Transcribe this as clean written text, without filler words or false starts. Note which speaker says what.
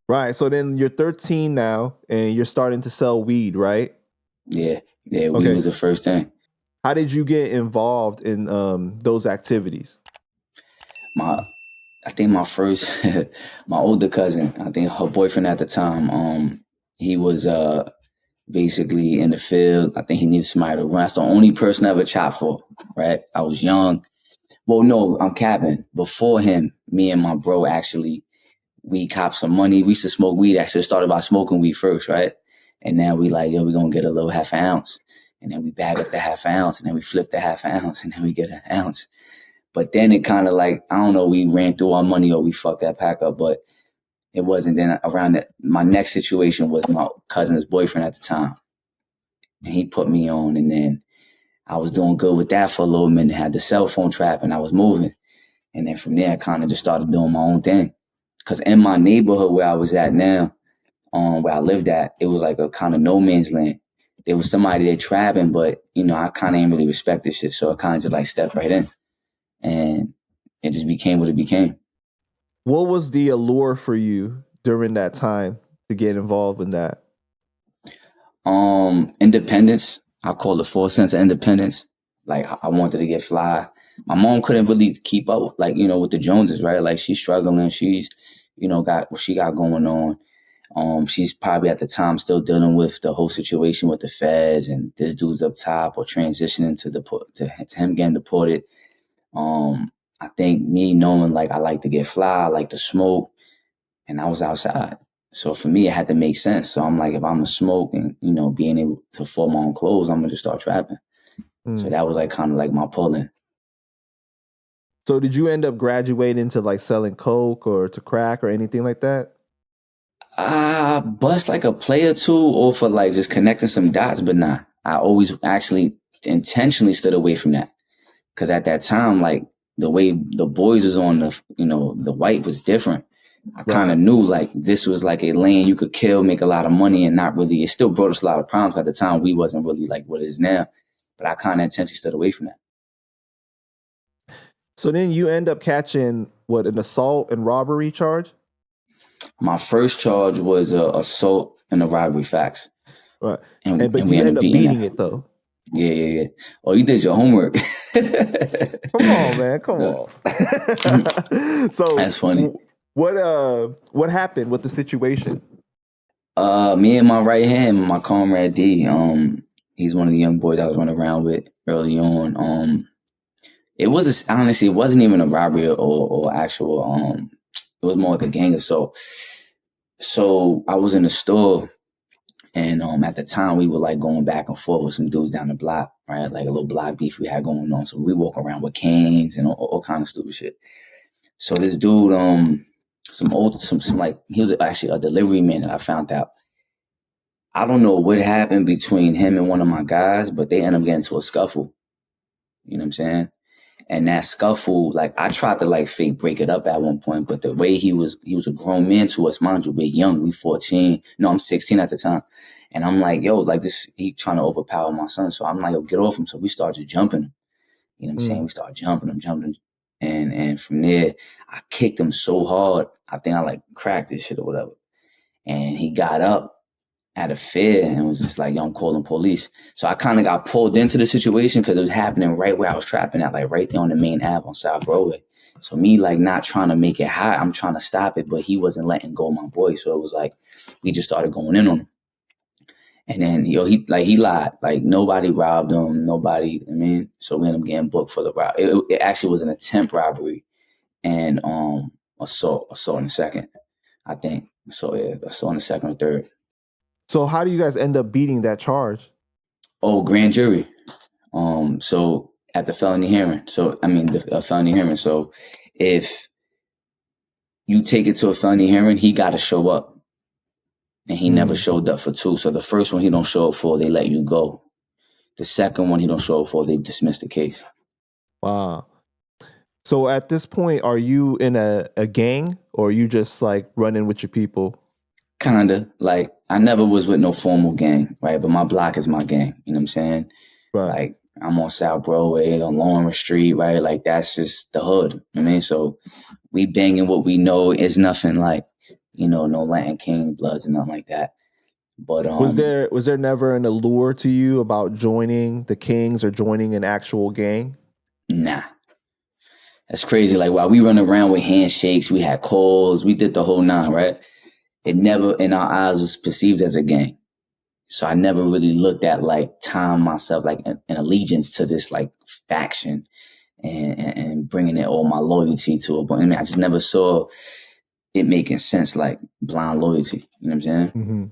Speaker 1: Right. So then you're 13 now and you're starting to sell weed, right?
Speaker 2: Yeah, weed
Speaker 1: Okay.
Speaker 2: was the first thing.
Speaker 1: How did you get involved in those activities?
Speaker 2: I think my first, my older cousin, I think her boyfriend at the time, he was basically in the field. I think he needed somebody to run. That's the only person I ever chopped for, right? I was young. Well, no, I'm capping. Before him, me and my bro actually, we copped some money. We used to smoke weed. Actually, it started by smoking weed first, right? And now we like, yo, we're going to get a little half ounce. And then we bag up the half ounce, and then we flip the half ounce, and then we get an ounce. But then it kind of like, I don't know, we ran through our money or we fucked that pack up, but it wasn't. Then around that, my next situation was my cousin's boyfriend at the time. And he put me on, and then I was doing good with that for a little minute, had the cell phone trap, and I was moving. And then from there, I kind of just started doing my own thing. Because in my neighborhood where I was at now, where I lived at, it was like a kind of no man's land. There was somebody there trapping, but, I kind of ain't really respect this shit. So I kind of just like stepped right in. And it just became what it became.
Speaker 1: What was the allure for you during that time to get involved in that?
Speaker 2: Independence. I call it 4 cents of independence. Like I wanted to get fly. My mom couldn't really keep up, like, with the Joneses, right? Like she's struggling. She's, got what she got going on. She's probably at the time still dealing with the whole situation with the feds and this dude's up top or transitioning to him getting deported. I think me knowing like I like to get fly, I like to smoke, and I was outside. So for me, it had to make sense. So I'm like, if I'm gonna smoke and, being able to afford my own clothes, I'm gonna just start trapping. So that was like kind of like my pulling.
Speaker 1: So did you end up graduating to like selling coke or to crack or anything like that?
Speaker 2: Bust like a play or two or for like just connecting some dots, but nah. I always actually intentionally stood away from that. Cause at that time, like the way the boys was on the white was different. I kind of knew like this was like a lane you could kill, make a lot of money and not really, it still brought us a lot of problems. At the time, we wasn't really like what it is now, but I kind of intentionally stood away from that.
Speaker 1: So then you end up catching an assault and robbery charge?
Speaker 2: My first charge was assault and a robbery, facts.
Speaker 1: Right. But you end up beating it though.
Speaker 2: Yeah. Oh, you did your homework.
Speaker 1: Come on, man. Come on. So
Speaker 2: that's funny.
Speaker 1: What happened with the situation?
Speaker 2: Me and my right hand, my comrade D, he's one of the young boys I was running around with early on. Honestly, it wasn't even a robbery or actual, it was more like a gang assault. So I was in the store and at the time we were like going back and forth with some dudes down the block, right? Like a little block beef we had going on. So we walk around with canes and all kind of stupid shit. So this dude, he was actually a delivery man that I found out. I don't know what happened between him and one of my guys, but they ended up getting into a scuffle. You know what I'm saying? And that scuffle, like I tried to like fake break it up at one point, but the way he was a grown man to us, mind you, we're young, we 14. No, I'm 16 at the time. And I'm like, yo, like this, he trying to overpower my son. So I'm like, yo, get off him. So we started jumping. You know what I'm saying? We started jumping him. And from there, I kicked him so hard. I think I like cracked his shit or whatever. And he got up out of fear and was just like, yo, I'm calling police. So I kind of got pulled into the situation because it was happening right where I was trapping at, like right there on the main Ave on South Broadway. So me like not trying to make it hot, I'm trying to stop it, but he wasn't letting go of my boy. So it was like, we just started going in on him. And then, he lied. Like nobody robbed him, so we ended up getting booked for the robbery. It actually was an attempt robbery and assault in the second, I think. So yeah, assault in the second or third.
Speaker 1: So how do you guys end up beating that charge?
Speaker 2: Oh, grand jury. So at the felony hearing. The felony hearing. So if you take it to a felony hearing, he got to show up. And he never showed up for two. So the first one he don't show up for, they let you go. The second one he don't show up for, they dismiss the case.
Speaker 1: Wow. So at this point, are you in a gang or are you just like running with your people?
Speaker 2: Kinda. Like I never was with no formal gang, right? But my block is my gang. You know what I'm saying?
Speaker 1: Right.
Speaker 2: Like I'm on South Broadway, on Lawrence Street, right? Like that's just the hood. You know what I mean? So we banging what we know. It's nothing like, no Latin King Bloods and nothing like that. But
Speaker 1: Was there never an allure to you about joining the Kings or joining an actual gang?
Speaker 2: nah, that's crazy. Like while we run around with handshakes, we had calls, we did the whole nine, right? It never in our eyes was perceived as a gang. So I never really looked at like time myself, like an allegiance to this like faction and bringing it all my loyalty to it. But I mean, I just never saw it making sense, like blind loyalty. You know what I'm saying?
Speaker 1: Mm-hmm.